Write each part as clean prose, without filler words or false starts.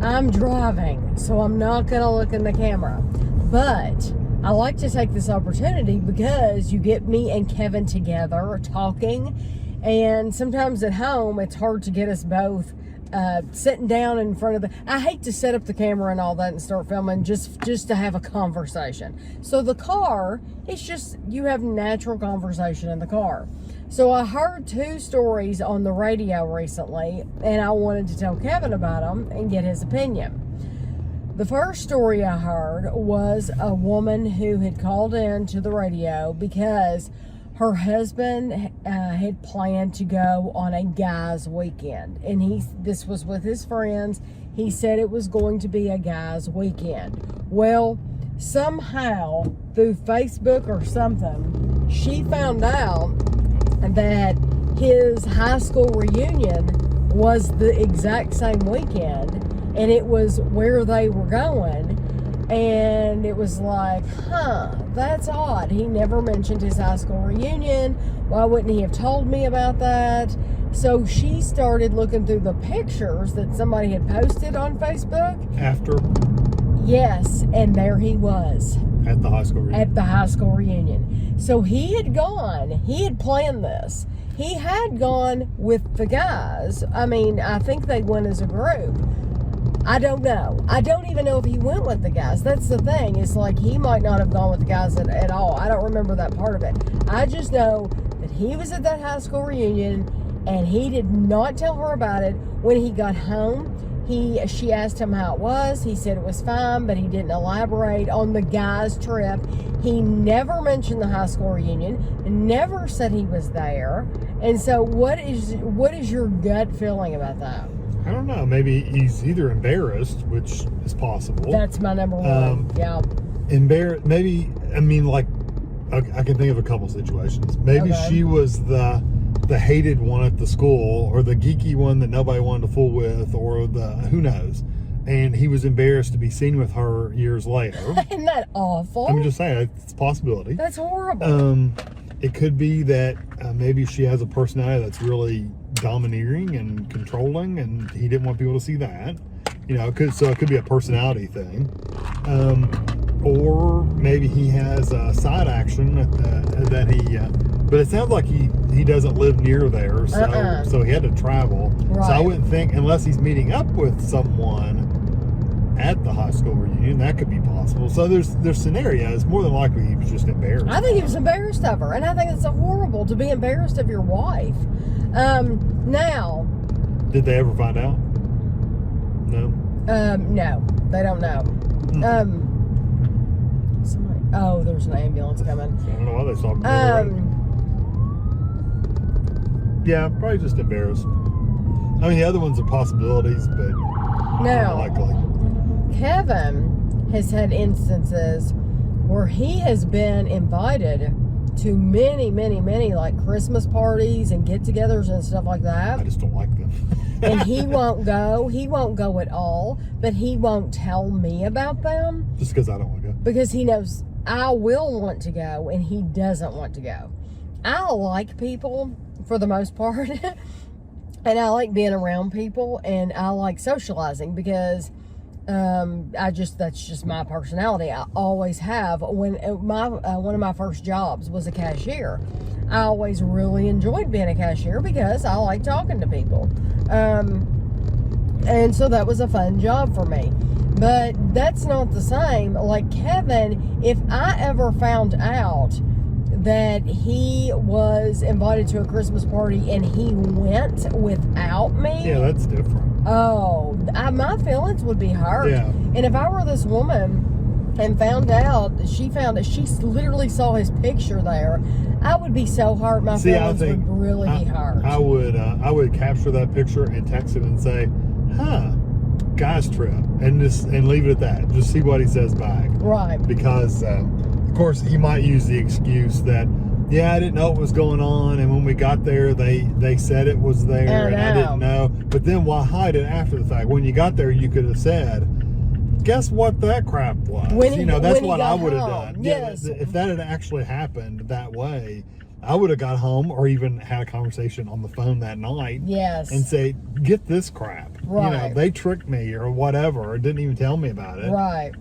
I'm driving, so I'm not going to look in the camera. But I like to take this opportunity because you get me and Kevin together talking. And sometimes at home, it's hard to get us both sitting down in front of the... I hate to set up the camera and all that and start filming just to have a conversation. So the car, it's just, you have natural conversation in the car. So I heard 2 stories on the radio recently, and I wanted to tell Kevin about them and get his opinion. The first story I heard was a woman who had called in to the radio because her husband had planned to go on a guy's weekend. And this was with his friends. He said it was going to be a guy's weekend. Well, somehow, through Facebook or something, she found out that his high school reunion was the exact same weekend, and it was where they were going. And it was like, that's odd. He never mentioned his high school reunion. Why wouldn't he have told me about that? So she started looking through the pictures that somebody had posted on Facebook. After? Yes, and there he was. At the high school reunion. At the high school reunion. So he had gone. He had planned this. He had gone with the guys. I mean, I think they went as a group. I don't know. I don't even know if he went with the guys. That's the thing. It's like he might not have gone with the guys at all. I don't remember that part of it. I just know that he was at that high school reunion and he did not tell her about it. When he got home, she asked him how it was. He said it was fine, but he didn't elaborate on the guys' trip. He never mentioned the high school reunion, never said he was there. And so what is your gut feeling about that? I don't know. Maybe he's either embarrassed, which is possible. That's my number one. Yeah. Embarrassed. Maybe, I mean, like, I can think of a couple situations. Maybe she was the hated one at the school, or the geeky one that nobody wanted to fool with, or who knows. And he was embarrassed to be seen with her years later. Isn't that awful? I'm just saying, it's a possibility. That's horrible. It could be that maybe she has a personality that's really domineering and controlling, and he didn't want people to see that. You know, so it could be a personality thing. Or maybe he has a side action that he... but it sounds like he doesn't live near there, so he had to travel. Right. So I wouldn't think, unless he's meeting up with someone at the high school reunion, that could be possible. So there's scenarios. More than likely, he was just embarrassed. I think he was embarrassed of her, and I think it's horrible to be embarrassed of your wife. Now, did they ever find out? No. No, they don't know. There's an ambulance coming. I don't know why they saw him. Yeah, probably just embarrassed. I mean, the other ones are possibilities, but not likely. Kevin has had instances where he has been invited to many, like Christmas parties and get-togethers and stuff like that. I just don't like them. And he won't go. He won't go at all, but he won't tell me about them. Just because I don't want to go. Because he knows I will want to go and he doesn't want to go. I like people for the most part. And I like being around people, and I like socializing because that's just my personality. I always have. When one of my first jobs was a cashier, I always really enjoyed being a cashier because I like talking to people. And so that was a fun job for me. But that's not the same. Like Kevin, if I ever found out that he was invited to a Christmas party and he went without me. Yeah, that's different. Oh, my feelings would be hurt. Yeah. And if I were this woman and found out she literally saw his picture there, I would be so hurt. My feelings would really be hurt. I would capture that picture and text him and say, guy's trip, and leave it at that. Just see what he says back. Right. Because of course, he might use the excuse that, I didn't know what was going on, and when we got there, they said it was there, and I didn't know. But then why hide it after the fact? When you got there, you could have said, guess what that crap was? That's what I would have done. Yes. Yeah, if that had actually happened that way, I would have got home or even had a conversation on the phone that night. Yes. And say, get this crap. Right. You know, they tricked me or whatever, or didn't even tell me about it. Right.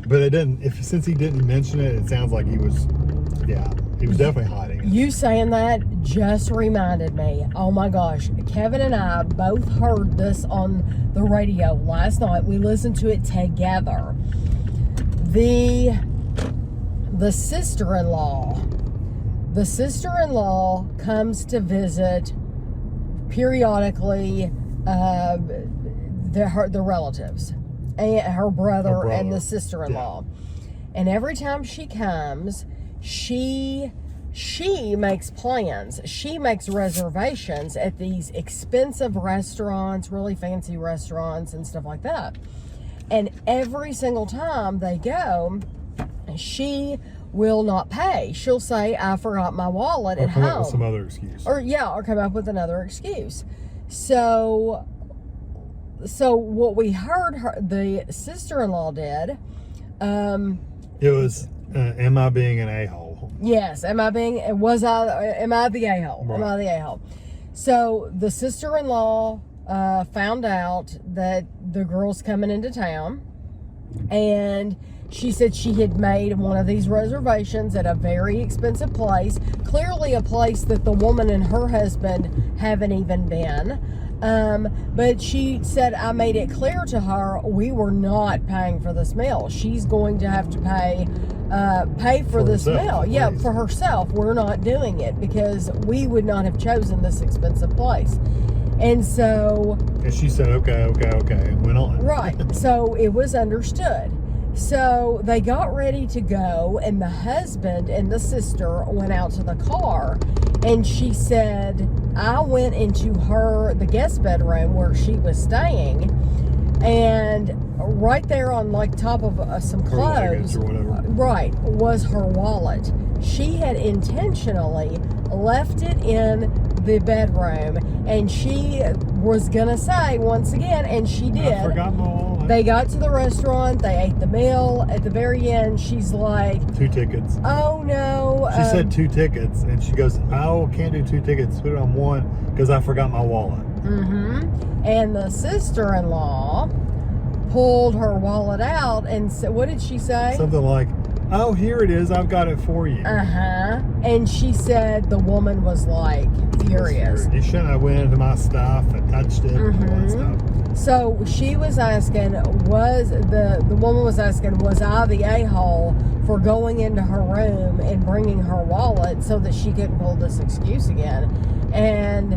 But it didn't. Since he didn't mention it, it sounds like he was definitely hiding it. You saying that just reminded me. Oh my gosh, Kevin and I both heard this on the radio last night. We listened to it together. The sister-in-law comes to visit periodically the relatives, and her brother and the sister-in-law. And every time she comes, she makes plans. She makes reservations at these expensive restaurants, really fancy restaurants and stuff like that. And every single time they go, she will not pay. She'll say, I forgot my wallet at home. Or come up with some other excuse. Or come up with another excuse. So what we heard the sister-in-law did, it was, am I being an a-hole? Yes, am I the a-hole? Right. Am I the a-hole? So the sister-in-law found out that the girl's coming into town, and she said she had made one of these reservations at a very expensive place, clearly a place that the woman and her husband haven't even been. But she said, I made it clear to her we were not paying for this meal. She's going to have to pay for this meal. Yeah, for herself. We're not doing it because we would not have chosen this expensive place. And so... And she said, okay, and went on. Right. So it was understood. So they got ready to go, and the husband and the sister went out to the car, and she said, I went into the guest bedroom where she was staying, and right there on like top of some clothes, or whatever. Right, was her wallet. She had intentionally left it in the bedroom, and she was gonna say once again, and she did. I forgot my wallet. They got to the restaurant, they ate the meal. At the very end, she's like, 2 tickets. oh no. She said 2 tickets, and she goes, oh, can't do 2 tickets, put it on 1 because I forgot my wallet. Mm-hmm. And the sister-in-law pulled her wallet out and said, what did she say? Something like, oh, here it is, I've got it for you. Uh-huh. And she said the woman was like furious. You shouldn't have went into my stuff and touched it and all that stuff. So she was asking, the woman was asking, was I the a-hole for going into her room and bringing her wallet so that she couldn't pull this excuse again? And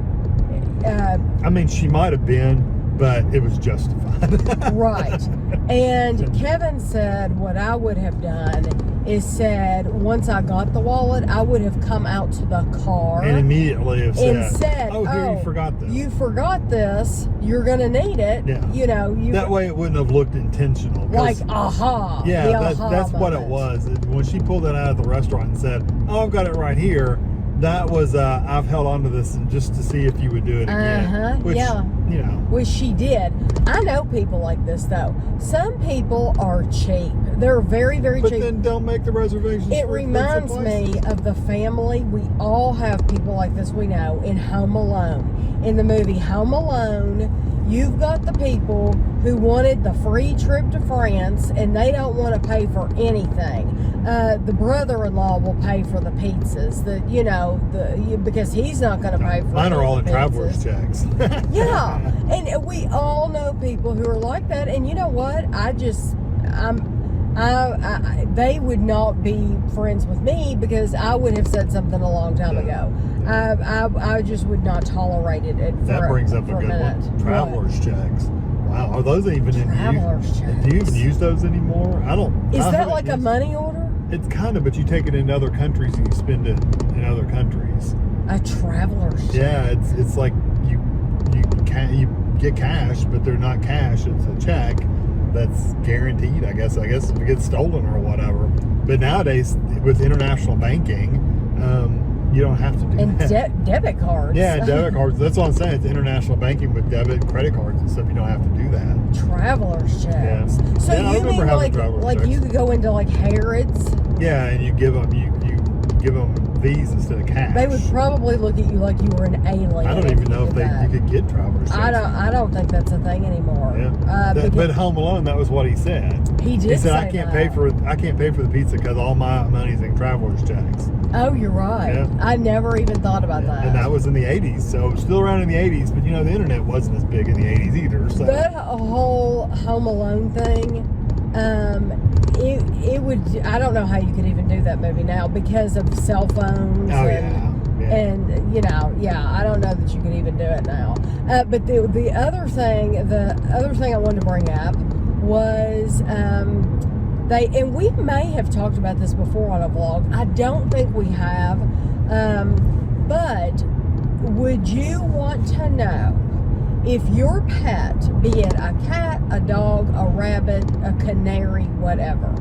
I mean, she might have been, but it was justified. Right. And Kevin said what I would have done is said, once I got the wallet, I would have come out to the car and immediately have said, oh, here, you forgot this. You forgot this. You're going to need it. Yeah. You know. That way it wouldn't have looked intentional. Like, aha. Yeah, that's what it was. When she pulled it out of the restaurant and said, oh, I've got it right here, that was, I've held on to this and just to see if you would do it again. Which, you know. Which she did. I know people like this, though. Some people are cheap. They're very, very cheap. But then don't make the reservations. It reminds me of the family. We all have people like this we know in Home Alone. In the movie Home Alone, you've got the people who wanted the free trip to France and they don't want to pay for anything. The brother-in-law will pay for the pizzas, because he's not going to pay for. Mine are all in traveler's checks. Yeah, and we all know people who are like that. And you know what? They would not be friends with me because I would have said something a long time ago. I just would not tolerate it. That brings up a good one. Traveler's checks. Wow, are those even in use? Do you even use those anymore? I don't. Is that like a money order? It's kind of, but you take it into other countries and you spend it in other countries. A traveler's check. Yeah, it's like you get cash, but they're not cash. It's a check that's guaranteed. I guess if it gets stolen or whatever. But nowadays with international banking, you don't have to do that. And debit cards. Yeah, debit cards. That's what I'm saying. It's international banking with debit and credit cards and stuff. You don't have to do that. Traveler's checks. Yeah. So you mean like checks. you could go into like Harrods? Yeah, and you give them, you would give them V's instead of cash. They would probably look at you like you were an alien. I don't even know if you could get traveler's checks. I don't think that's a thing anymore. Yeah. But Home Alone, that was what he said. He did. He said, I can't pay for the pizza because all my money's in traveler's checks. Oh, you're right. Yeah. I never even thought about that. And that was in the 80s, so still around in the 80s. But the internet wasn't as big in the 80s either. So that whole Home Alone thing. It would. I don't know how you could even do that movie now because of cell phones. Oh, And I don't know that you could even do it now. But the other thing I wanted to bring up was and we may have talked about this before on a vlog. I don't think we have. But would you want to know if your pet, be it a cat, a dog, a rabbit, a canary, whatever,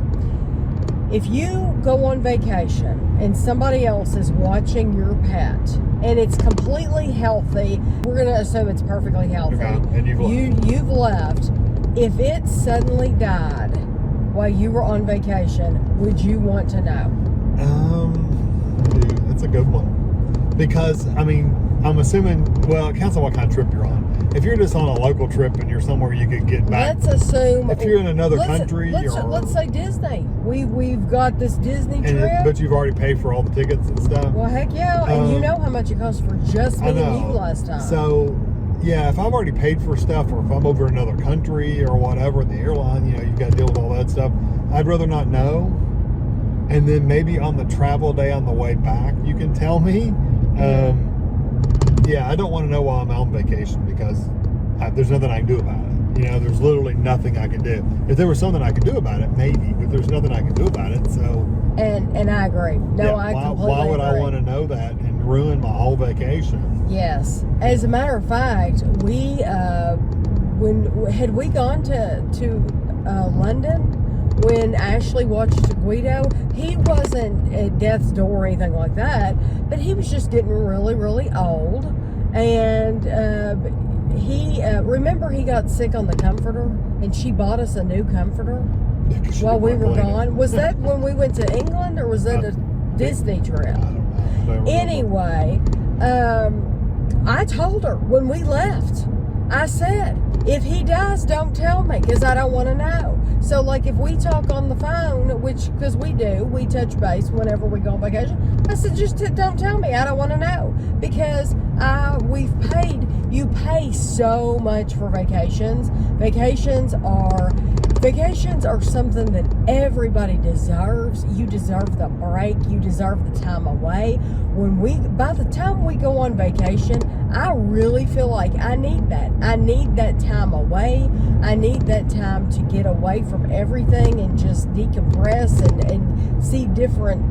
if you go on vacation and somebody else is watching your pet and it's completely healthy, we're going to assume it's perfectly healthy. Okay. And you've left. If it suddenly died while you were on vacation, would you want to know? Dude, that's a good one. Because, I'm assuming, well, it counts on what kind of trip you're on. If you're just on a local trip and you're somewhere you could get back. Let's assume. If you're in another country. Let's say Disney. We've got this Disney trip. But you've already paid for all the tickets and stuff. Well, heck yeah. And you know how much it costs for just me and you last time. So, yeah, if I've already paid for stuff or if I'm over in another country or whatever, the airline, you've got to deal with all that stuff. I'd rather not know. And then maybe on the travel day on the way back, you can tell me. Yeah, I don't want to know while I'm on vacation because there's nothing I can do about it. There's literally nothing I can do. If there was something I could do about it, maybe, but there's nothing I can do about it. So. And I agree. No, I completely agree. Why would I want to know that and ruin my whole vacation? Yes. As a matter of fact, we had we gone to London. When Ashley watched Guido, he wasn't at death's door or anything like that, but he was just getting really, really old. And remember he got sick on the comforter, and she bought us a new comforter while we were gone. Was that when we went to England, or was that a Disney trip? I don't know. Anyway, I told her when we left, I said, if he dies, don't tell me, because I don't want to know. So, like, if we talk on the phone, because we touch base whenever we go on vacation, I said, just don't tell me. I don't want to know. Because you pay so much for vacations. Vacations are something that everybody deserves. You deserve the break. You deserve the time away. By the time we go on vacation, I really feel like I need that. I need that time away. I need that time to get away from everything and just decompress and see different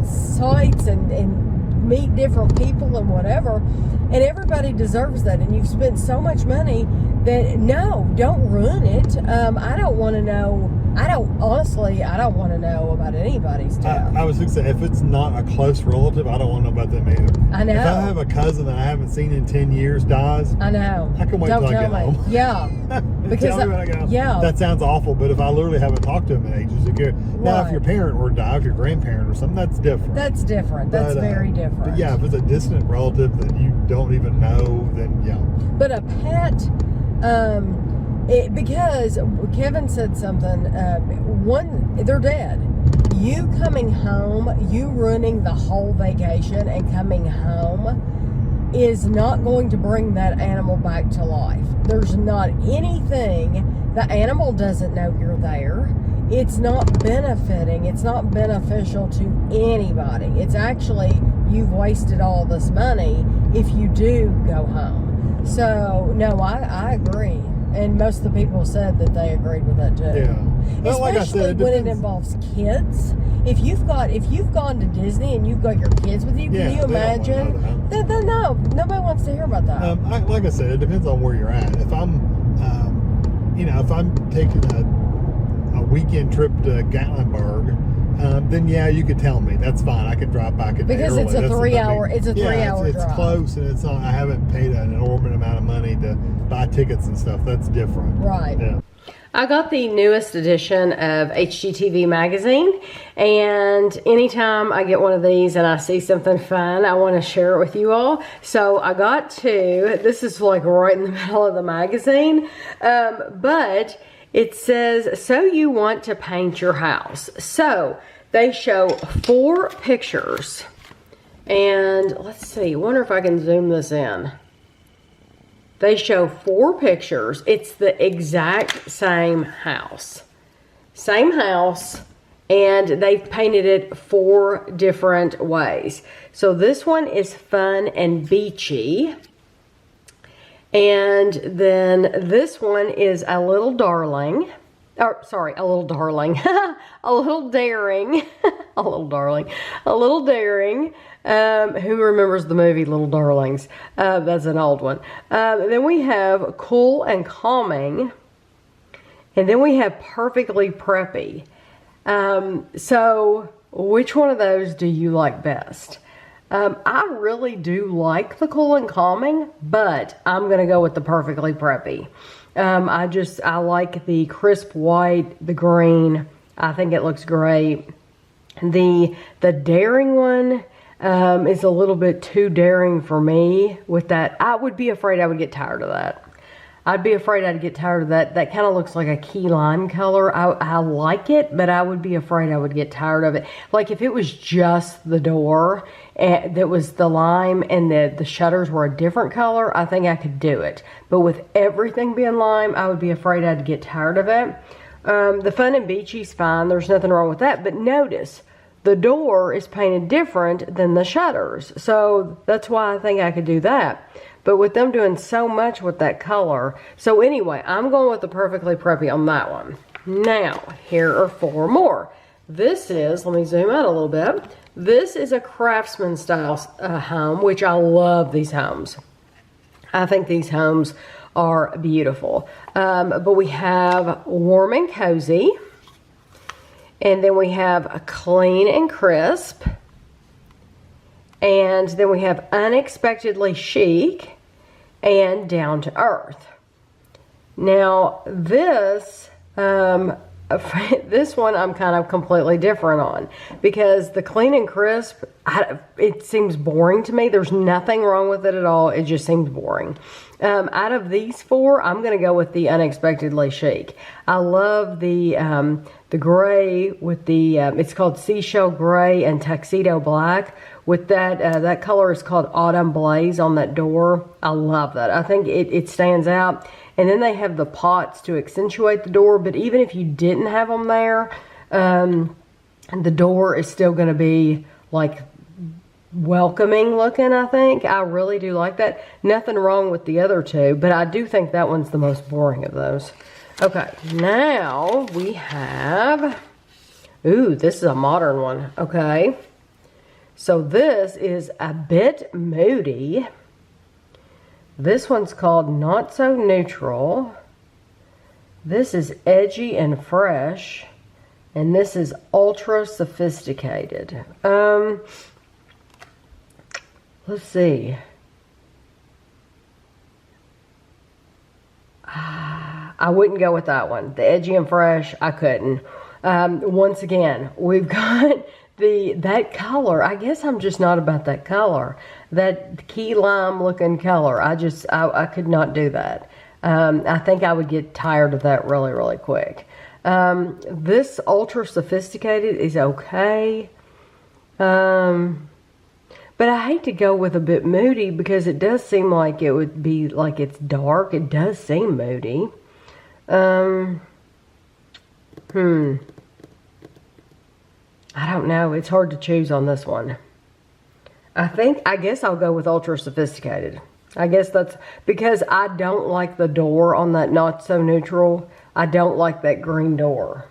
sights and meet different people and whatever. And everybody deserves that. And you've spent so much money that, no, don't ruin it. I don't want to know. I don't want to know about anybody's death. I was going to say, if it's not a close relative, I don't want to know about them either. I know. If I have a cousin that I haven't seen in 10 years dies, I know. I can wait till I get home. Yeah. Because tell me when I get home. Yeah. That sounds awful, but if I literally haven't talked to him in ages, now if your parent were to die, if your grandparent or something, that's different. That's different. That's very different. But yeah, if it's a distant relative that you don't even know, then yeah. But a pet, because Kevin said something, they're dead. You coming home, you ruining the whole vacation and coming home is not going to bring that animal back to life. There's not anything, the animal doesn't know you're there. It's not benefiting, it's not beneficial to anybody. It's actually, you've wasted all this money if you do go home. So, no, I agree. And most of the people said that they agreed with that too. Yeah. Well, Especially like I said, when it involves kids. If you've gone to Disney and you've got your kids with you, can you imagine? No, nobody wants to hear about that. Like I said, it depends on where you're at. If I'm, if I'm taking a weekend trip to Gatlinburg, then yeah, you could tell me. That's fine. I could drive back a day because early. It's a 3 hour drive. It's close, and it's not. I haven't paid an enormous amount of money to buy tickets and stuff. That's different. Right. Yeah. I got the newest edition of HGTV magazine, and anytime I get one of these and I see something fun, I want to share it with you all. So I got two. This is like right in the middle of the magazine, but it says, so you want to paint your house. So they show 4 pictures, and let's see, wonder if I can zoom this in. They show 4 pictures. It's the exact same house. Same house, and they've painted it 4 different ways. So this one is fun and beachy. And then this one is a little darling. Or, sorry, a little darling. A little daring. A little darling. A little daring. Who remembers the movie Little Darlings? That's an old one. Then we have cool and calming. And then we have perfectly preppy. So which one of those do you like best? I really do like the cool and calming, but I'm going to go with the perfectly preppy. I like the crisp white, the green. I think it looks great. The daring one is a little bit too daring for me with that. I would be afraid I would get tired of that. I'd be afraid I'd get tired of that. That kind of looks like a key lime color. I like it, but I would be afraid I would get tired of it. Like if it was just the door that was the lime and the shutters were a different color, I think I could do it. But with everything being lime, I would be afraid I'd get tired of it. The fun and beachy's fine. There's nothing wrong with that. But notice, the door is painted different than the shutters. So that's why I think I could do that. But with them doing so much with that color. So anyway, I'm going with the perfectly preppy on that one. Now, here are 4 more. This is, let me zoom out a little bit. This is a craftsman style home, which I love these homes. I think these homes are beautiful. But we have warm and cozy. And then we have a clean and crisp. And then we have unexpectedly chic and down to earth. Now this, this one I'm kind of completely different on, because the clean and crisp, it seems boring to me. There's nothing wrong with it at all. It just seems boring. Out of these 4, I'm going to go with the unexpectedly chic. I love the gray with the, it's called seashell gray and tuxedo black. With that, that color is called Autumn Blaze on that door. I love that. I think it stands out. And then they have the pots to accentuate the door. But even if you didn't have them there, the door is still going to be like welcoming looking, I think. I really do like that. Nothing wrong with the other 2, but I do think that one's the most boring of those. Okay, now we have, ooh, this is a modern one. Okay. So this is a bit moody. This one's called Not So Neutral. This is edgy and fresh. And this is ultra sophisticated. Let's see. I wouldn't go with that one. The edgy and fresh, I couldn't. Once again, we've got that color. I guess I'm just not about that color. That key lime looking color. I could not do that. I think I would get tired of that really, really quick. This ultra sophisticated is okay. But I hate to go with a bit moody because it does seem like it would be like it's dark. It does seem moody. I don't know. It's hard to choose on this one. I guess I'll go with ultra sophisticated. I guess that's because I don't like the door on that Not So Neutral. I don't like that green door.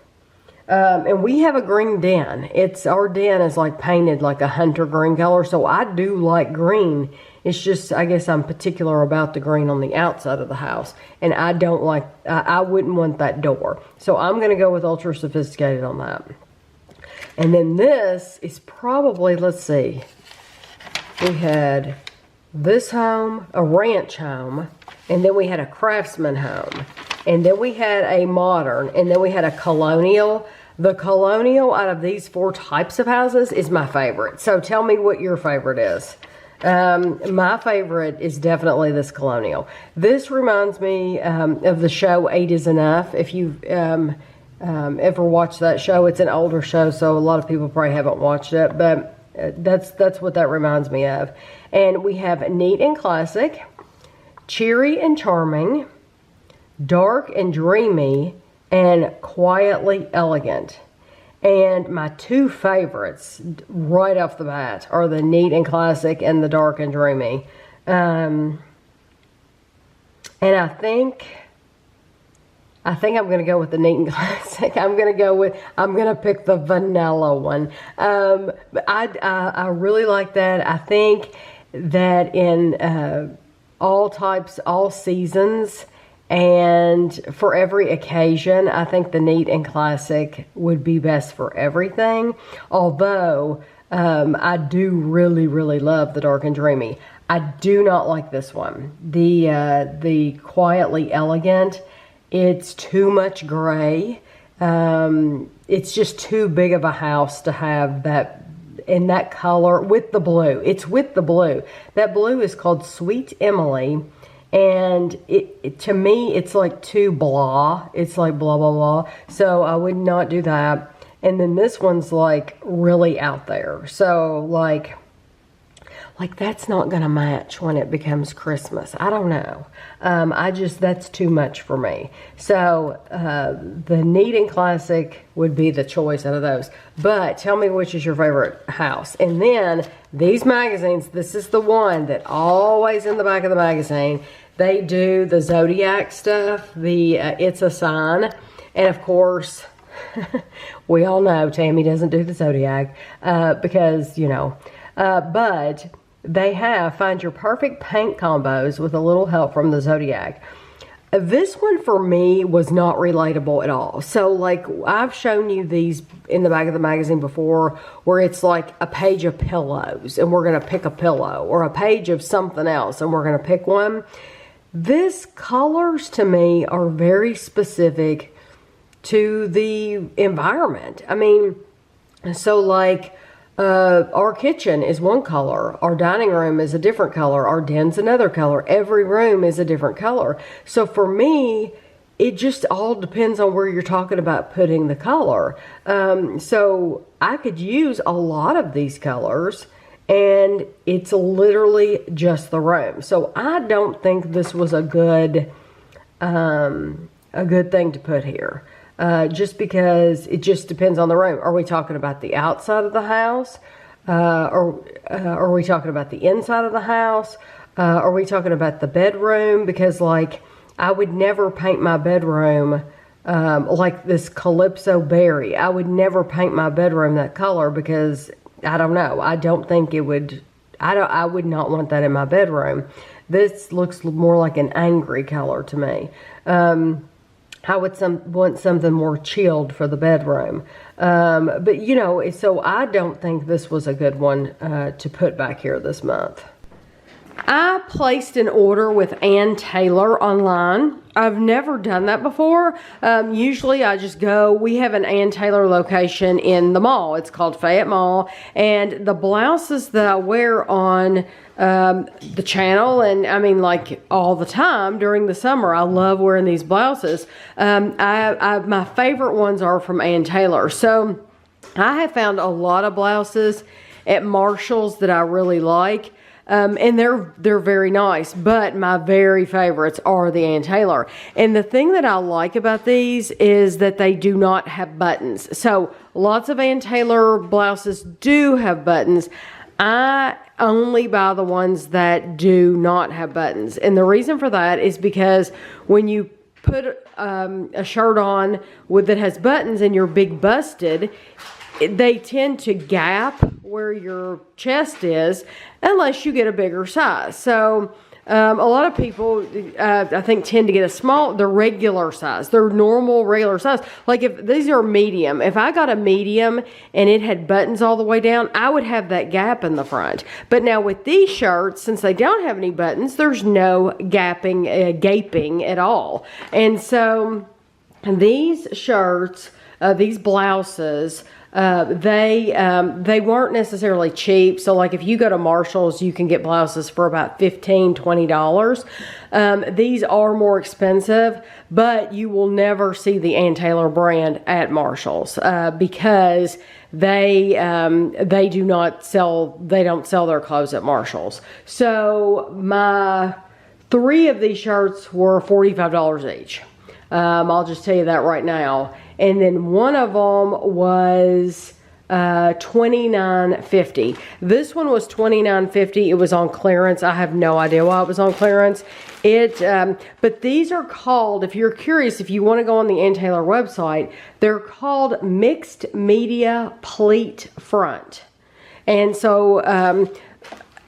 And we have a green den. Our den is like painted like a hunter green color. So I do like green. It's just, I guess I'm particular about the green on the outside of the house. And I don't like, I wouldn't want that door. So I'm going to go with ultra sophisticated on that. And then this is probably, let's see. We had this home, a ranch home, and then we had a craftsman home. and then we had a modern, and then we had a colonial. The colonial out of these 4 types of houses is my favorite. So tell me what your favorite is. My favorite is definitely this colonial. This reminds me of the show 8 is Enough. If you've ever watched that show, it's an older show, so a lot of people probably haven't watched it, but that's what that reminds me of. And we have neat and classic, cheery and charming, dark and dreamy, and quietly elegant. And my 2 favorites right off the bat are the neat and classic and the dark and dreamy. And I think I'm going to go with the neat and classic. I'm going to pick the vanilla one. I really like that. I think that in all types, all seasons, and for every occasion, I think the neat and classic would be best for everything. Although I do really, really love the dark and dreamy. I do not like this one. The quietly elegant. It's too much gray. It's just too big of a house to have that in that color with the blue. It's with the blue. That blue is called Sweet Emily. And it to me, it's like too blah. It's like blah, blah, blah. So I would not do that. And then this one's like really out there. So like that's not going to match when it becomes Christmas. I don't know. That's too much for me. So the neat and classic would be the choice out of those. But tell me which is your favorite house. And then these magazines, this is the one that always in the back of the magazine, they do the zodiac stuff, the It's a Sign. And of course, we all know Tammy doesn't do the zodiac because, you know, but they have Find Your Perfect Paint Combos with a little help from the zodiac. This one for me was not relatable at all. So like I've shown you these in the back of the magazine before where it's like a page of pillows and we're going to pick a pillow, or a page of something else and we're going to pick one. This colors to me are very specific to the environment. I mean, so like our kitchen is one color, our dining room is a different color, our den's another color, every room is a different color. So for me, it just all depends on where you're talking about putting the color. So I could use a lot of these colors and it's literally just the room. So I don't think this was a good thing to put here. Just because it just depends on the room. Are we talking about the outside of the house? Or are we talking about the inside of the house? Are we talking about the bedroom? Because like I would never paint my bedroom like this Calypso berry. I would never paint my bedroom that color because I don't know. I don't think it would. I would not want that in my bedroom. This looks more like an angry color to me. I would want something more chilled for the bedroom. But, you know, so I don't think this was a good one to put back here this month. I placed an order with Ann Taylor online. I've never done that before. Usually I just go, we have an Ann Taylor location in the mall. It's called Fayette Mall. And the blouses that I wear on the channel, and I mean like all the time during the summer, I love wearing these blouses. My favorite ones are from Ann Taylor. So I have found a lot of blouses at Marshall's that I really like. And they're very nice, but my very favorites are the Ann Taylor. And the thing that I like about these is that they do not have buttons. So lots of Ann Taylor blouses do have buttons. I only buy the ones that do not have buttons. And the reason for that is because when you put a shirt on that has buttons and you're big busted, they tend to gap where your chest is unless you get a bigger size. So A lot of people, I think, tend to get the regular size, their normal regular size. Like if these are medium, if I got a medium and it had buttons all the way down, I would have that gap in the front. But now with these shirts, since they don't have any buttons, there's no gaping, gaping at all. And so these shirts, these blouses, they weren't necessarily cheap. So like if you go to Marshall's, you can get blouses for about $15, $20. These are more expensive, but you will never see the Ann Taylor brand at Marshall's, because they don't sell their clothes at Marshall's. So my 3 of these shirts were $45 each. I'll just tell you that right now. And then one of them was $29.50. This one was $29.50. It was on clearance. I have no idea why it was on clearance. But these are called, if you're curious, if you want to go on the Ann Taylor website, they're called mixed media pleat front. And so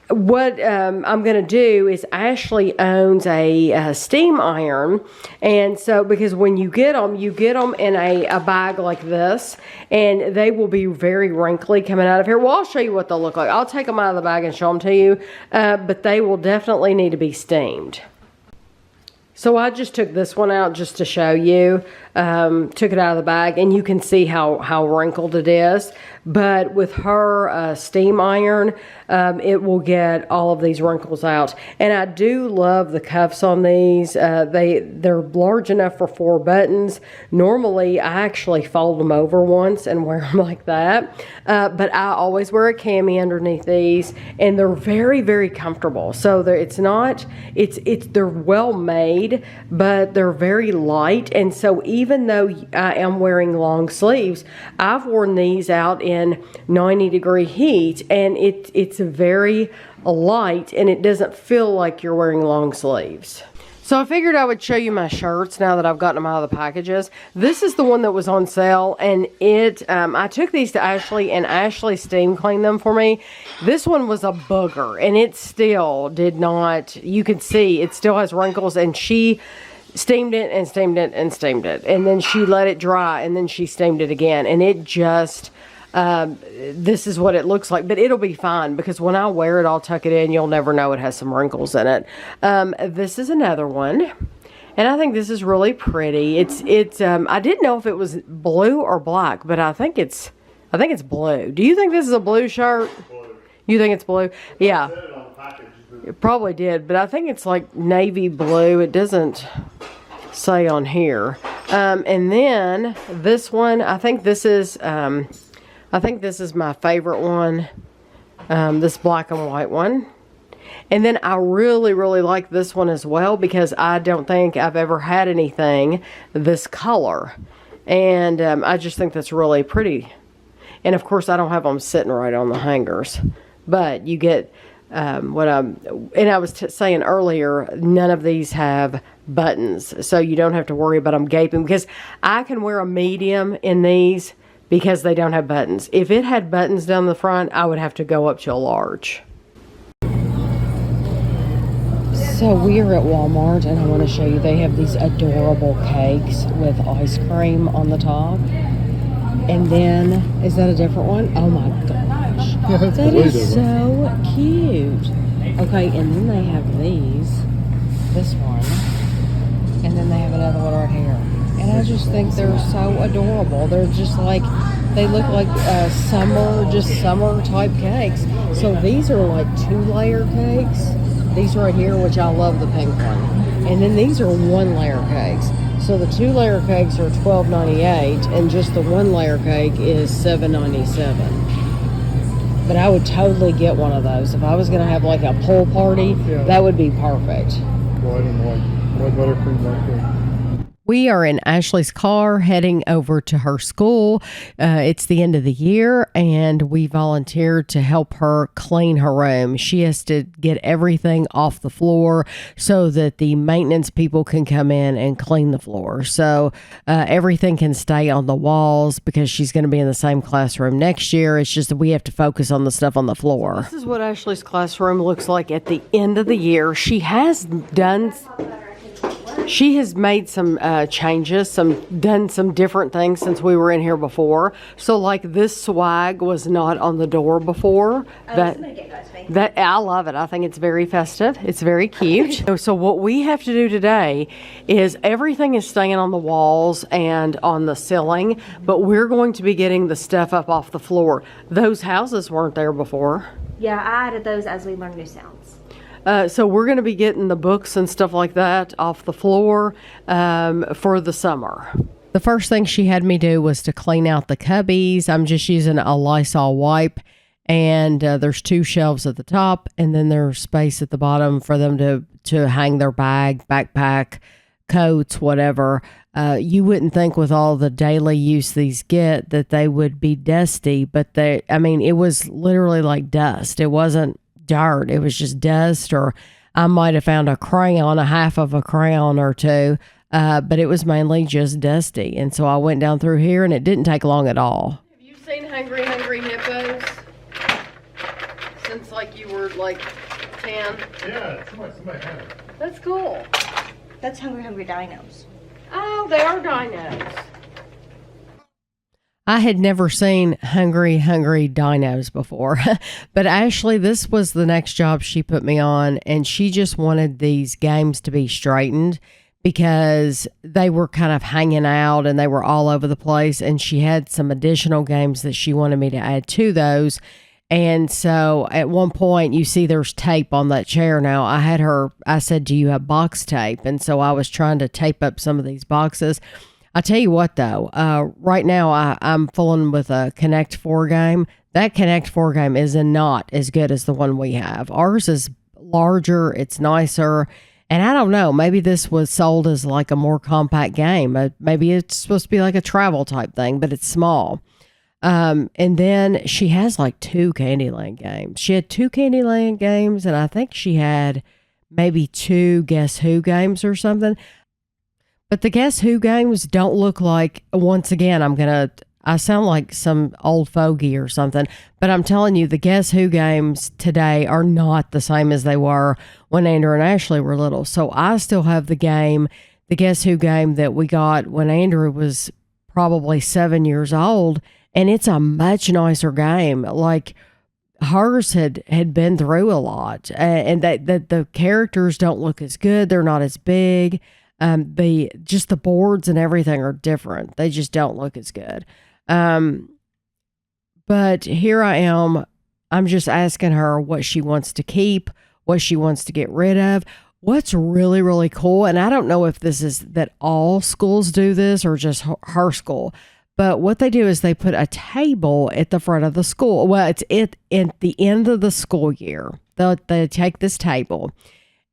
what I'm going to do is Ashley owns a steam iron, and so because when you get them in a bag like this, and they will be very wrinkly coming out of here. Well, I'll show you what they'll look like. I'll take them out of the bag and show them to you, but they will definitely need to be steamed. So I just took this one out just to show you, took it out of the bag, and you can see how wrinkled it is. But with her steam iron, it will get all of these wrinkles out. And I do love the cuffs on these. They're large enough for 4 buttons. Normally, I actually fold them over once and wear them like that. But I always wear a cami underneath these, and they're very, very comfortable. So they're well made, but they're very light. And so even though I am wearing long sleeves, I've worn these out in 90-degree heat, and it's very light, and it doesn't feel like you're wearing long sleeves. So I figured I would show you my shirts now that I've gotten them out of the packages. This is the one that was on sale, and I took these to Ashley, and Ashley steam cleaned them for me. This one was a booger, and it still did not, you could see, it still has wrinkles, and she steamed it and steamed it and steamed it. And then she let it dry, and then she steamed it again, and it just... this is what it looks like, but it'll be fine because when I wear it, I'll tuck it in. You'll never know it has some wrinkles in it. This is another one, and I think this is really pretty. I didn't know if it was blue or black, but I think it's blue. Do you think this is a blue shirt? Blue. You think it's blue? Yeah. It probably did, but I think it's like navy blue. It doesn't say on here. And then this one, I think this is my favorite one, this black and white one. And then I really, really like this one as well because I don't think I've ever had anything this color. And I just think that's really pretty. And of course, I don't have them sitting right on the hangers. But you get and I was saying earlier, none of these have buttons. So you don't have to worry about them gaping because I can wear a medium in these because they don't have buttons. If it had buttons down the front, I would have to go up to a large. So we are at Walmart, and I want to show you, they have these adorable cakes with ice cream on the top. And then, is that a different one? Oh my gosh. Yeah, that is so cute. Okay, and then they have this one. And then they have another one right here. And I just think they're so adorable. They're just like, they look like summer type cakes. So these are like 2-layer cakes. These right here, which I love the pink one. And then these are 1-layer cakes. So the 2-layer cakes are $12.98, and just the 1-layer cake is $7.97. But I would totally get one of those. If I was going to have like a pool party, that would be perfect. White and white buttercream like that. We are in Ashley's car heading over to her school. It's the end of the year, and we volunteered to help her clean her room. She has to get everything off the floor so that the maintenance people can come in and clean the floor. So everything can stay on the walls because she's going to be in the same classroom next year. It's just that we have to focus on the stuff on the floor. This is what Ashley's classroom looks like at the end of the year. She has made some changes, done some different things since we were in here before. So like this swag was not on the door before. That I love it. I think it's very festive. It's very cute. So what we have to do today is everything is staying on the walls and on the ceiling, but we're going to be getting the stuff up off the floor. Those houses weren't there before. Yeah, I added those as we learn new sounds. So we're going to be getting the books and stuff like that off the floor for the summer. The first thing she had me do was to clean out the cubbies. I'm just using a Lysol wipe, and there's 2 shelves at the top, and then there's space at the bottom for them to hang their backpack, coats, whatever. You wouldn't think with all the daily use these get that they would be dusty, but it was literally like dust. It wasn't dirt, it was just dust, or I might have found a half of a crayon or 2, but it was mainly just dusty. And so I went down through here, and it didn't take long at all. Have you seen Hungry Hippos since like you were like 10? Yeah, somebody had it. That's cool. That's Hungry Dinos. Oh, they are dinos. I had never seen hungry dinos before, but Ashley, this was the next job she put me on, and she just wanted these games to be straightened because they were kind of hanging out and they were all over the place, and she had some additional games that she wanted me to add to those. And so at one point, you see there's tape on that chair. Now, I said, do you have box tape? And so I was trying to tape up some of these boxes. I tell you what, though, right now I'm fooling with a Connect 4 game. That Connect 4 game is not as good as the one we have. Ours is larger, it's nicer, and I don't know, maybe this was sold as like a more compact game. Maybe it's supposed to be like a travel type thing, but it's small. And then she has like 2 Candyland games. She had 2 Candyland games, and I think she had maybe 2 Guess Who games or something. But the Guess Who games don't look like, once again, I sound like some old fogey or something, but I'm telling you, the Guess Who games today are not the same as they were when Andrew and Ashley were little. So I still have the Guess Who game that we got when Andrew was probably 7 years old, and it's a much nicer game. Like, hers had been through a lot, and that the characters don't look as good. They're not as big. The boards and everything are different. They just don't look as good. But here I am. I'm just asking her what she wants to keep, what she wants to get rid of. What's really, really cool, and I don't know if this is that all schools do this or just her school, but what they do is they put a table at the front of the school. Well, it's at the end of the school year. They take this table,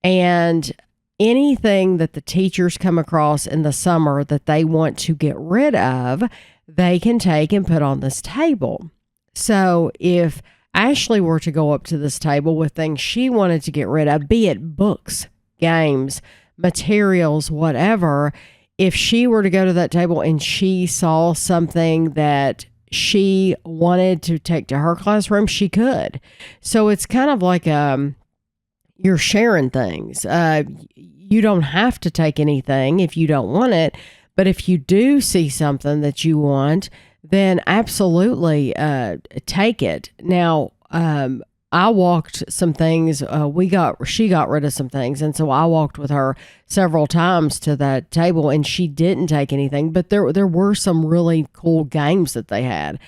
and anything that the teachers come across in the summer that they want to get rid of, they can take and put on this table. So if Ashley were to go up to this table with things she wanted to get rid of, be it books, games, materials, whatever, if she were to go to that table and she saw something that she wanted to take to her classroom, she could. So it's kind of like you're sharing things. You don't have to take anything if you don't want it, but if you do see something that you want, then absolutely take it. Now, I walked some things. She got rid of some things, and so I walked with her several times to that table, and she didn't take anything. But there were some really cool games that they had.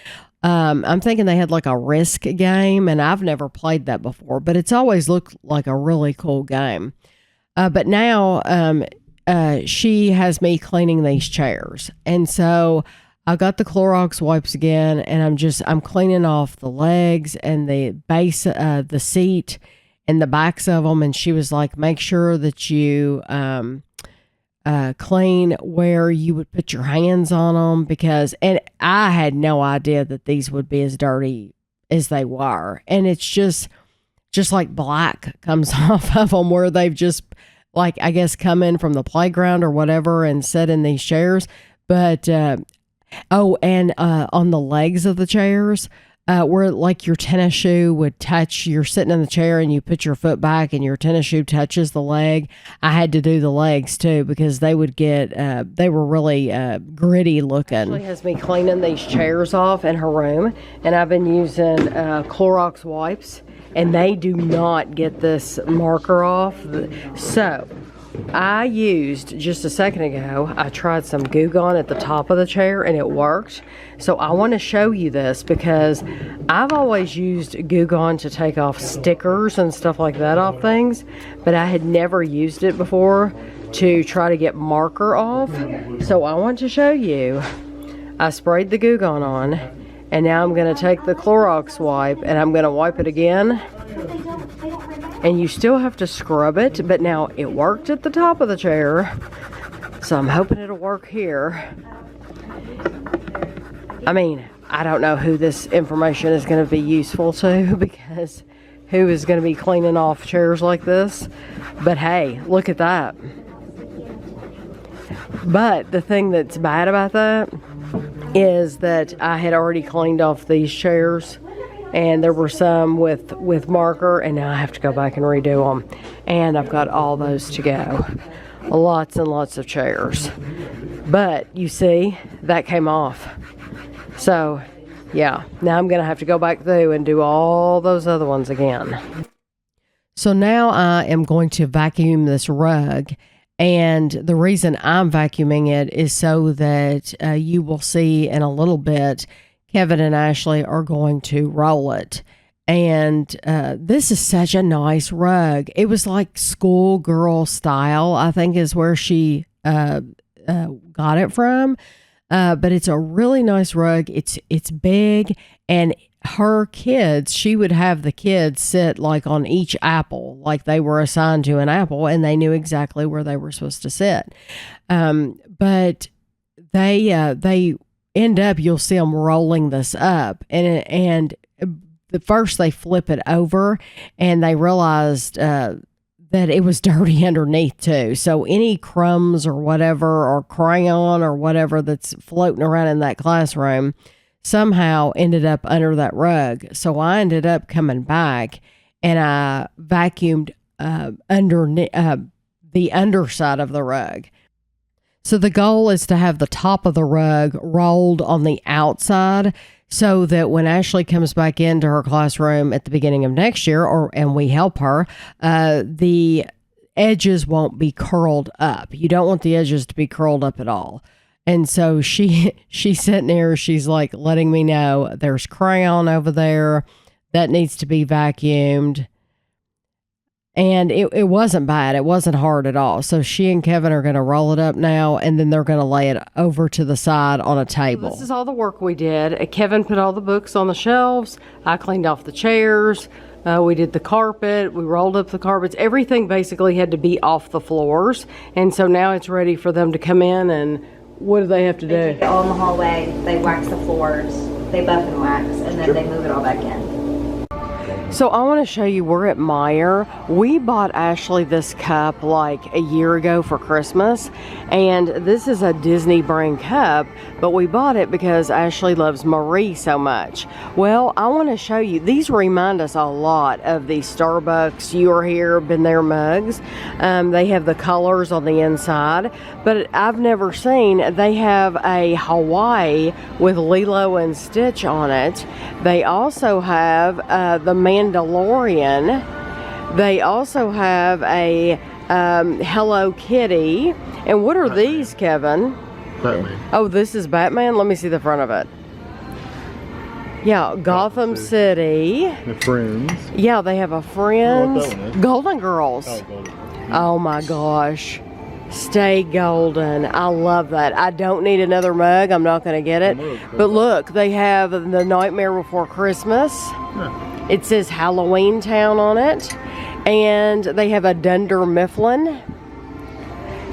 I'm thinking they had like a Risk game, and I've never played that before, but it's always looked like a really cool game. But now she has me cleaning these chairs, and so I got the Clorox wipes again, and I'm cleaning off the legs and the base, the seat and the backs of them. And she was like, make sure that you clean where you would put your hands on them and I had no idea that these would be as dirty as they were. And it's just like black comes off of them where they've just like, I guess, come in from the playground or whatever and sit in these chairs. But, on the legs of the chairs, where like your tennis shoe would touch, you're sitting in the chair and you put your foot back and your tennis shoe touches the leg. I had to do the legs too because they would get, they were really gritty looking. Ashley has me cleaning these chairs off in her room, and I've been using Clorox wipes, and they do not get this marker off. So I used, just a second ago, I tried some Goo Gone at the top of the chair and it worked. So I want to show you this because I've always used Goo Gone to take off stickers and stuff like that off things, but I had never used it before to try to get marker off. So I want to show you. I sprayed the Goo Gone on, and now I'm going to take the Clorox wipe and I'm going to wipe it again. And you still have to scrub it, but now it worked at the top of the chair, so I'm hoping it'll work here. I mean, I don't know who this information is going to be useful to, because who is going to be cleaning off chairs like this? But hey, look at that. But the thing that's bad about that is that I had already cleaned off these chairs, and there were some with marker, and now I have to go back and redo them. And I've got all those to go. Lots and lots of chairs. But you see, that came off. So, yeah, now I'm going to have to go back through and do all those other ones again. So now I am going to vacuum this rug. And the reason I'm vacuuming it is so that you will see in a little bit, Kevin and Ashley are going to roll it. And this is such a nice rug. It was like schoolgirl style, I think is where she got it from. But it's a really nice rug. It's big, and her kids, she would have the kids sit like on each apple, like they were assigned to an apple, and they knew exactly where they were supposed to sit. But they end up, you'll see them rolling this up, and the first they flip it over, and they realized that it was dirty underneath too. So any crumbs or whatever, or crayon or whatever that's floating around in that classroom somehow ended up under that rug. So I ended up coming back and I vacuumed underneath the underside of the rug. So the goal is to have the top of the rug rolled on the outside, so that when Ashley comes back into her classroom at the beginning of next year, and we help her, the edges won't be curled up. You don't want the edges to be curled up at all. And so she's sitting there, she's like letting me know there's crayon over there that needs to be vacuumed. And it wasn't bad. It wasn't hard at all. So she and Kevin are going to roll it up now, and then they're going to lay it over to the side on a table. This is all the work we did. Kevin put all the books on the shelves. I cleaned off the chairs. We did the carpet. We rolled up the carpets. Everything basically had to be off the floors. And so now it's ready for them to come in, and what do they have to do? They take it all in the hallway. They wax the floors. They buff and wax, and then they move it all back in. So I want to show you, we're at Meijer. We bought Ashley this cup like a year ago for Christmas, and this is a Disney brand cup, but we bought it because Ashley loves Marie so much. Well, I want to show you, these remind us a lot of the Starbucks You Are Here, Been There mugs. They have the colors on the inside, but I've never seen, they have a Hawaii with Lilo and Stitch on it. They also have the Mandalorian. They also have a Hello Kitty. And what are these, Kevin? Batman. Oh, this is Batman? Let me see the front of it. Yeah, Gotham City. The Friends. Yeah, they have a Friends. You know what that one is? Golden Girls. Oh, Golden. Oh my gosh. Stay golden. I love that. I don't need another mug. I'm not going to get it. But look, they have the Nightmare Before Christmas. Yeah. It says Halloween Town on it. And they have a Dunder Mifflin.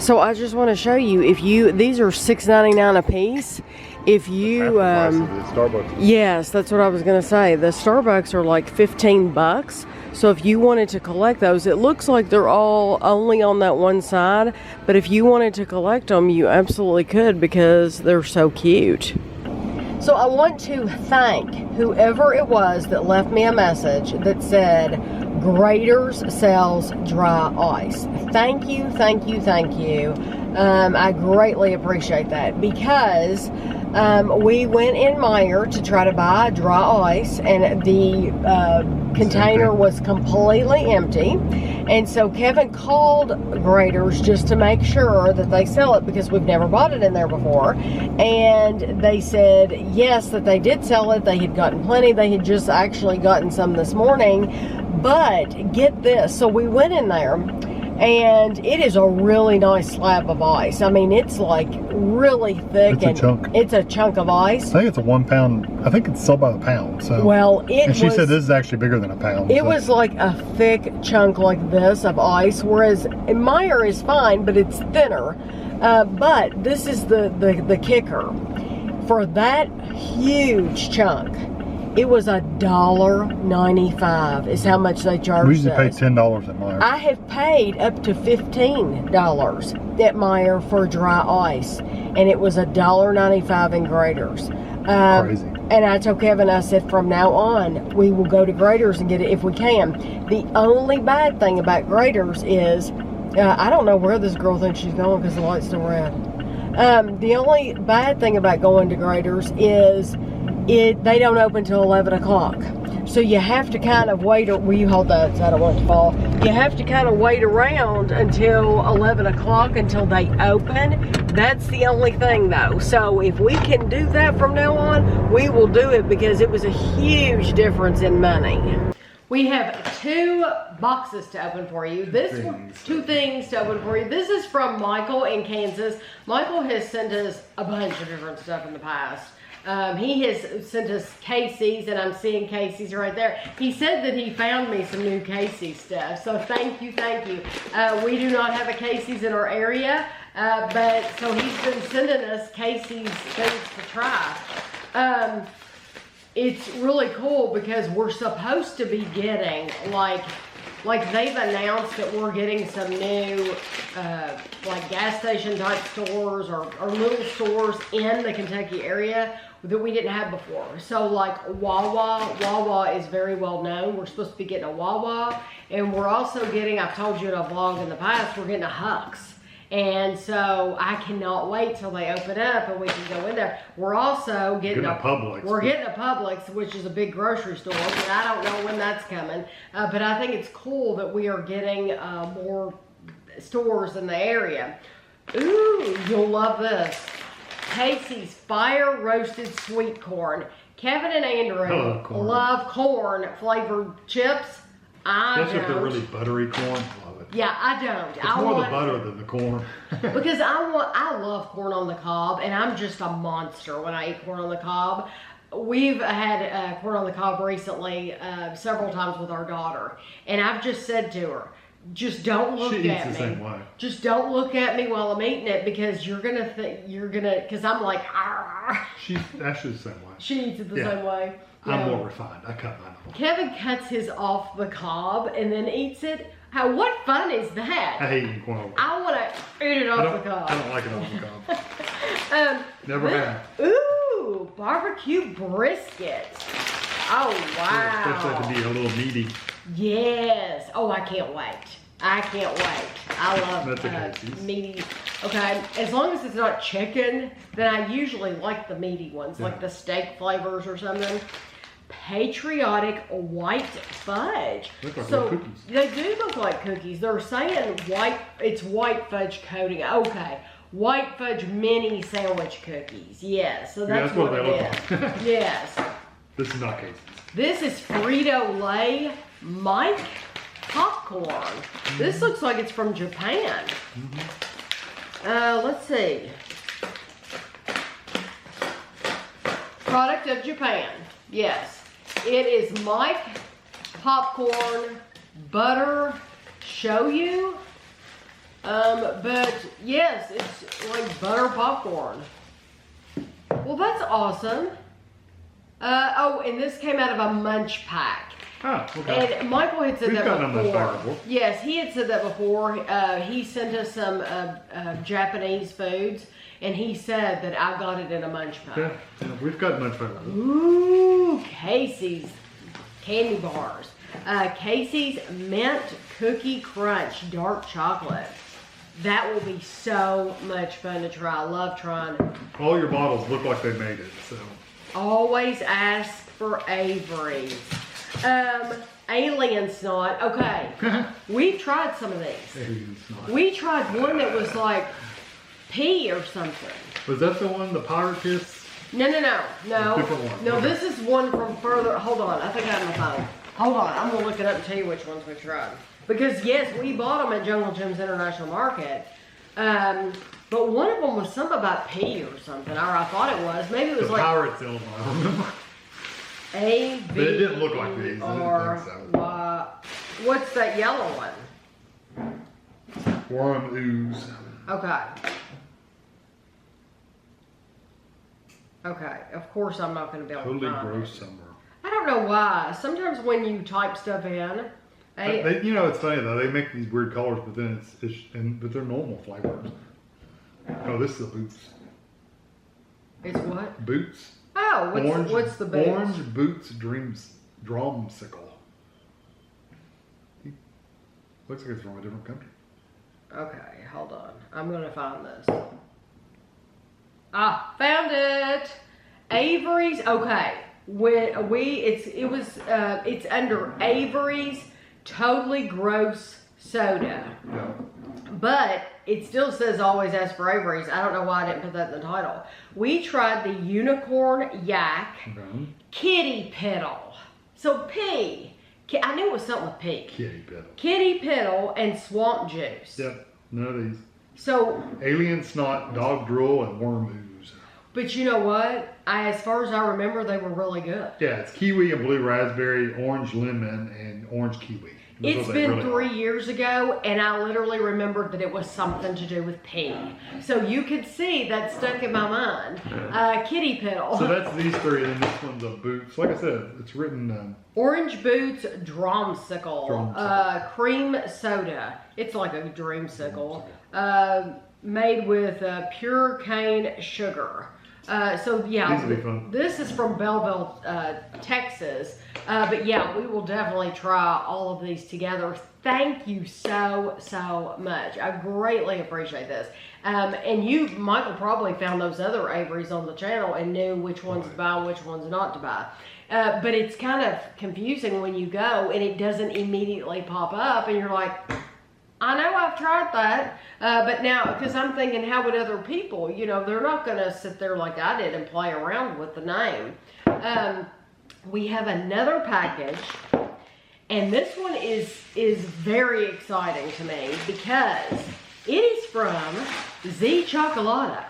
So I just want to show you, these are $6.99 a piece. If you, Starbucks. yes, that's what I was going to say. The Starbucks are like $15. So if you wanted to collect those, it looks like they're all only on that one side. But if you wanted to collect them, you absolutely could because they're so cute. So I want to thank whoever it was that left me a message that said, Grader's sells dry ice. Thank you, thank you, thank you. I greatly appreciate that because we went in Meijer to try to buy dry ice and the container was completely empty. And so Kevin called Grader's just to make sure that they sell it because we've never bought it in there before. And they said, yes, that they did sell it. They had gotten plenty. They had just actually gotten some this morning. But get this, so we went in there and it is a really nice slab of ice. I mean, it's like really thick. It's a chunk. It's a chunk of ice. I think it's a 1 pound. I think it's sold by the pound. So. Well, and she said this is actually bigger than a pound. It was like a thick chunk like this of ice, whereas Meijer is fine, but it's thinner. But this is the kicker. For that huge chunk, it was $1.95 is how much they charged us. We usually pay $10 at Meijer. I have paid up to $15 at Meijer for dry ice, and it was $1.95 in Grader's. Crazy. And I told Kevin, I said, from now on, we will go to Grader's and get it if we can. The only bad thing about Grader's is, I don't know where this girl thinks she's going because the light's still red. The only bad thing about going to Grader's is they don't open till 11 o'clock. So you have to kind of wait, will you hold that so I don't want it to fall? You have to kind of wait around until 11 o'clock until they open. That's the only thing though. So if we can do that from now on, we will do it because it was a huge difference in money. We have 2 boxes to open for you. Two things to open for you. This is from Michael in Kansas. Michael has sent us a bunch of different stuff in the past. He has sent us Casey's, and I'm seeing Casey's right there. He said that he found me some new Casey's stuff, so thank you, thank you. We do not have a Casey's in our area, but so he's been sending us Casey's things to try. It's really cool because we're supposed to be getting, like they've announced that we're getting some new like gas station type stores or little stores in the Kentucky area that we didn't have before. So like Wawa is very well known. We're supposed to be getting a Wawa, and we're also getting, I've told you in a vlog in the past, we're getting a Huck's. And so I cannot wait till they open up and we can go in there. We're also getting a Publix. We're getting a Publix, which is a big grocery store, but I don't know when that's coming. But I think it's cool that we are getting more stores in the area. Ooh, you'll love this. Casey's Fire Roasted Sweet Corn. Kevin and Andrew love corn flavored chips. Especially if they're really buttery corn. Yeah, I don't. It's more the butter than the corn. Because I love corn on the cob, and I'm just a monster when I eat corn on the cob. We've had corn on the cob recently several times with our daughter, and I've just said to her, just don't look at me. She eats the same way. Just don't look at me while I'm eating it because you're gonna because I'm like, argh. She's actually the same way. She eats it the same way. I'm more refined. I cut mine off. Kevin cuts his off the cob and then eats it. What fun is that? I hate eating corn on the cob. I want to eat it off the cob. I don't like it off the cob. Never have. Ooh, barbecue brisket. Oh, wow. Especially to be a little meaty. Yes. Oh, I can't wait. I can't wait. I love meaty. Okay, as long as it's not chicken, then I usually like the meaty ones, like the steak flavors or something. Patriotic white fudge. Look like cookies. They do look like cookies. They're saying it's white fudge coating. Okay, white fudge mini sandwich cookies. Yes, so that's what they look like. Yes. This is not Casey's. This is Frito-Lay Mike popcorn. This looks like it's from Japan. Let's see. Product of Japan. Yes. It is Mike popcorn butter shoyu. But yes, it's like butter popcorn. Well, that's awesome. Oh, and this came out of a munch pack. Oh, okay. And Michael had said that before. before. Yes, he had said that before. He sent us some Japanese foods, and he said that I got it in a munch pack. Yeah, we've got munch pack. Ooh, Casey's candy bars. Casey's Mint Cookie Crunch Dark Chocolate. That will be so much fun to try. I love trying. All your bottles look like they made it, so. Always ask for Avery's. Alien Snot. Okay. We've tried some of these. Alien Snot. We tried one that was like pea or something. Was that the one, the Pirate Kiss? No. Different one. No, Okay. this is one from further. Hold on. I think I have my phone. Hold on. I'm going to look it up and tell you which ones we tried. Because, yes, we bought them at Jungle Jim's International Market. But one of them was something about pea or something. Or I thought it was. Maybe it was the like Pirate's Elm, I remember. A, But it didn't look like these. I or didn't think what's that yellow one? Worm Ooze. Okay. Okay. Of course, I'm not going to be able Totally to find gross it. somewhere. I don't know why. Sometimes when you type stuff in, You know, it's funny though. They make these weird colors, but then but they're normal flavors. Oh, this is the Boots. it's what? Boots. Oh, what's the boots? Orange Boots Drumsicle. Looks like it's from a different country. Okay, hold on. I'm gonna find this. Ah, found it. Avery's. Okay, it's under Avery's Totally Gross Soda, Yeah. but it still says always ask for Avery's. I don't know why I didn't put that in the title. We tried the Unicorn Yak Okay. Kitty Piddle. So P. I knew it was something with P. Kitty Piddle. Kitty Piddle and Swamp Juice. Yep. None of these. So, Alien Snot, Dog Drool, and Worm Ooze. but you know what? As far as I remember, they were really good. Yeah, it's kiwi and blue raspberry, orange lemon, and orange kiwi. That's It's what they been really 3 years ago, and I literally remembered that it was something to do with pee. So you could see that stuck in my mind. Kitty Piddle. So that's these three, and then this one's a Boots. Like I said, it's written. Orange Boots Drumsicle. Drumsicle. Cream soda. It's like a dreamsicle. Made with pure cane sugar. So yeah, These will be fun. This is from Belleville, Texas. But yeah, we will definitely try all of these together. Thank you so much. I greatly appreciate this. And you, Michael, probably found those other Averys on the channel and knew which ones to buy and which ones not to buy. But it's kind of confusing when you go and it doesn't immediately pop up and you're like, I know I've tried that, but now, because I'm thinking, how would other people, you know, they're not going to sit there like I did and play around with the name. We have another package, and this one is very exciting to me because it is from Z Chocolato.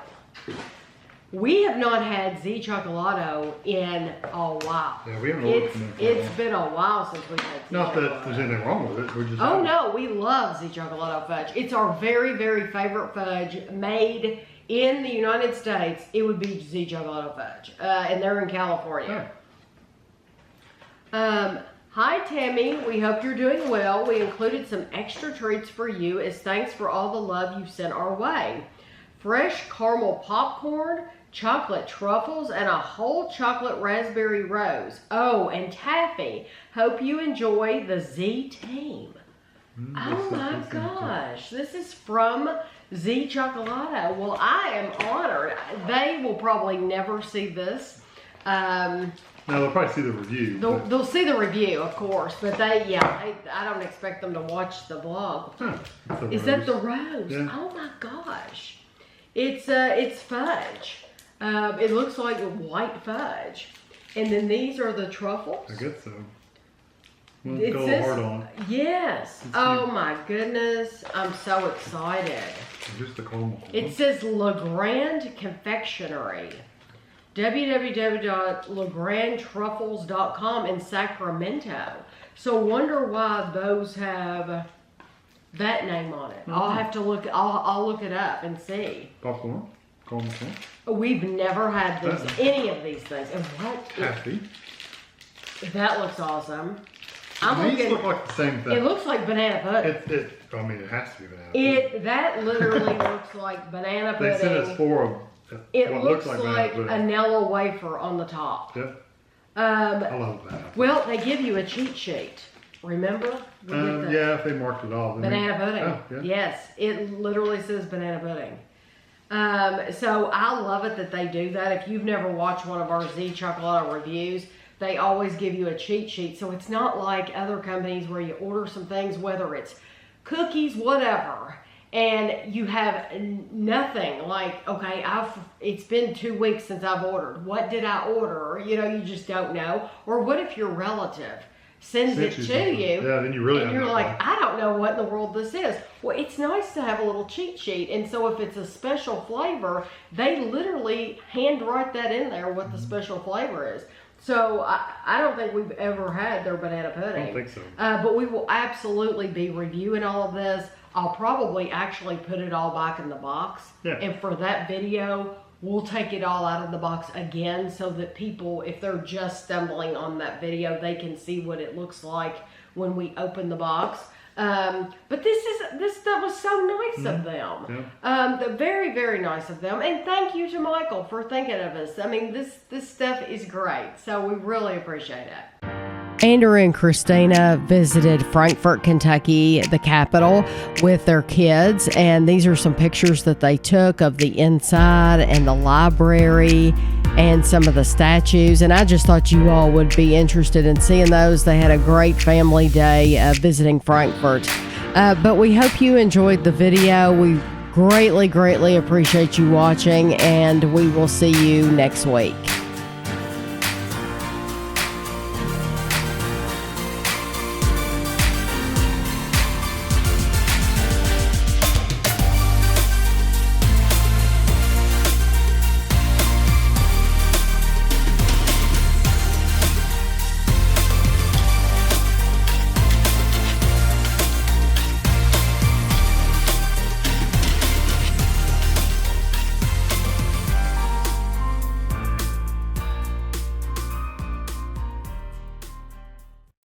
We have not had Z Chocolato in a while. Yeah, we haven't ordered from them for a It's while. been a while since we've had Z Not Chocolato. that there's anything wrong with it. We just Oh haven't. no, we love Z Chocolato fudge. It's our very favorite fudge made in the United States. It would be Z Chocolato fudge, and they're in California. Hi Tammy, we hope you're doing well. We included some extra treats for you as thanks for all the love you sent our way. Fresh caramel popcorn, chocolate truffles, and a whole chocolate raspberry rose. Oh, and taffy. Hope you enjoy the Z team. Oh my gosh, this is from Z Chocolato. Well, I am honored. They will probably never see this. No, they'll probably see the review. They'll see the review, of course, but I don't expect them to watch the vlog. Is that the rose? Yeah. Oh my gosh. It's fudge. It looks like white fudge. And then these are the truffles. I guess so. We'll It go says- hard on. Yes. Oh my goodness. I'm so excited. Just the caramel. It says Le Grand Confectionery. www.legrandtruffles.com in Sacramento. So wonder why those have that name on it. I'll have to look. I'll look it up and see. Popcorn. Corn. We've never had any of these things. And what? Happy. That looks awesome. These look like the same thing. It looks like banana pudding. I mean, it has to be banana pudding. That literally looks like banana pudding. They said it's for it looks like a Nella wafer on the top. Yep. I love that. Well, they give you a cheat sheet. Remember? Yeah, if they marked it off. Banana pudding. Oh, yeah. Yes, it literally says banana pudding. So I love it that they do that. If you've never watched one of our Z Chocolate reviews, they always give you a cheat sheet. So it's not like other companies where you order some things, whether it's cookies, whatever, and you have nothing. Like, okay, it's been 2 weeks since I've ordered. What did I order? You just don't know. Or what if your relative sends it to you? Yeah, then you really and you're like, I don't know what in the world this is. Well, it's nice to have a little cheat sheet. And so if it's a special flavor, they literally handwrite that in there what the special flavor is. So I don't think we've ever had their banana pudding. I don't think so. But we will absolutely be reviewing all of this. I'll probably actually put it all back in the box. Yeah. And for that video, we'll take it all out of the box again so that people, if they're just stumbling on that video, they can see what it looks like when we open the box. But this stuff was so nice of them. Yeah. Very, very nice of them. And thank you to Michael for thinking of us. I mean, this stuff is great. So we really appreciate it. Andrew and Christina visited Frankfort, Kentucky, the capital, with their kids. And these are some pictures that they took of the inside and the library and some of the statues. And I just thought you all would be interested in seeing those. They had a great family day visiting Frankfort. But we hope you enjoyed the video. We greatly, greatly appreciate you watching, and we will see you next week.